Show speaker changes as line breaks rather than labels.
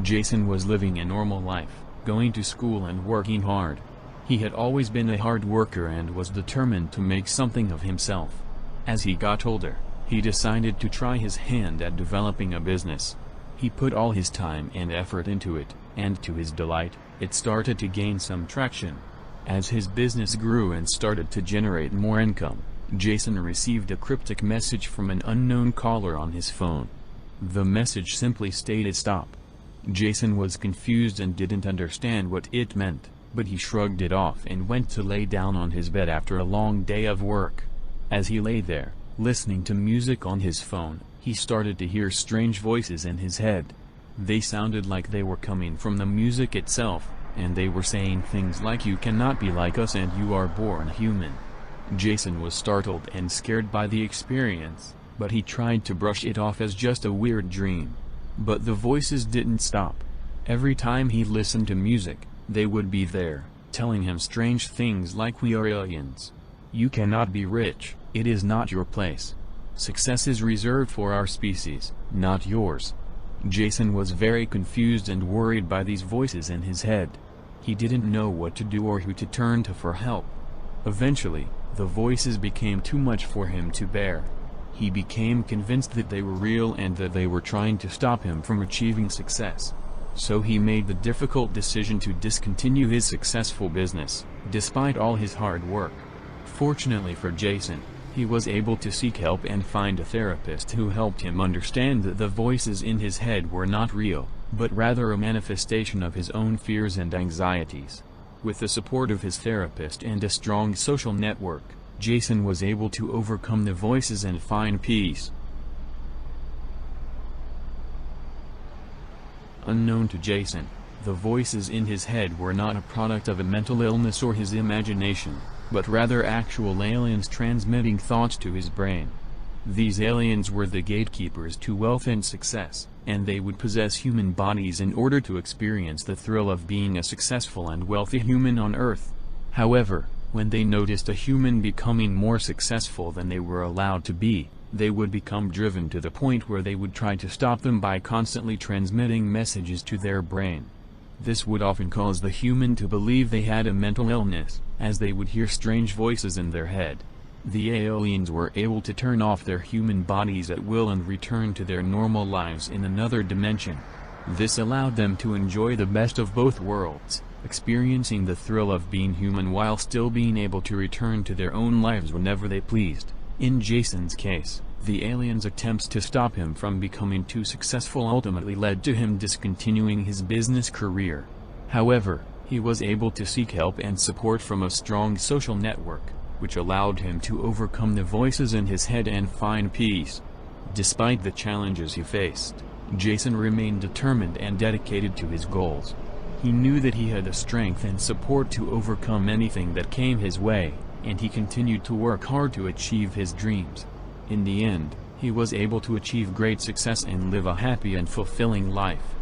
Jason was living a normal life, going to school and working hard. He had always been a hard worker and was determined to make something of himself. As he got older, he decided to try his hand at developing a business. He put all his time and effort into it, and to his delight, it started to gain some traction. As his business grew and started to generate more income, Jason received a cryptic message from an unknown caller on his phone. The message simply stated "Stop." Jason was confused and didn't understand what it meant, but he shrugged it off and went to lay down on his bed after a long day of work. As he lay there, listening to music on his phone, he started to hear strange voices in his head. They sounded like they were coming from the music itself, and they were saying things like "You cannot be like us and you are born human." Jason was startled and scared by the experience, but he tried to brush it off as just a weird dream. But the voices didn't stop. Every time he listened to music, they would be there, telling him strange things like "We are aliens. You cannot be rich, it is not your place. Success is reserved for our species, not yours." Jason was very confused and worried by these voices in his head. He didn't know what to do or who to turn to for help. Eventually, the voices became too much for him to bear. He became convinced that they were real and that they were trying to stop him from achieving success. So he made the difficult decision to discontinue his successful business, despite all his hard work. Fortunately for Jason, he was able to seek help and find a therapist who helped him understand that the voices in his head were not real, but rather a manifestation of his own fears and anxieties. With the support of his therapist and a strong social network, Jason was able to overcome the voices and find peace. Unknown to Jason, the voices in his head were not a product of a mental illness or his imagination, but rather actual aliens transmitting thoughts to his brain. These aliens were the gatekeepers to wealth and success, and they would possess human bodies in order to experience the thrill of being a successful and wealthy human on Earth. However, when they noticed a human becoming more successful than they were allowed to be, they would become driven to the point where they would try to stop them by constantly transmitting messages to their brain. This would often cause the human to believe they had a mental illness, as they would hear strange voices in their head. The aliens were able to turn off their human bodies at will and return to their normal lives in another dimension. This allowed them to enjoy the best of both worlds, experiencing the thrill of being human while still being able to return to their own lives whenever they pleased. In Jason's case, the aliens' attempts to stop him from becoming too successful ultimately led to him discontinuing his business career. However, he was able to seek help and support from a strong social network, which allowed him to overcome the voices in his head and find peace. Despite the challenges he faced, Jason remained determined and dedicated to his goals. He knew that he had the strength and support to overcome anything that came his way, and he continued to work hard to achieve his dreams. In the end, he was able to achieve great success and live a happy and fulfilling life.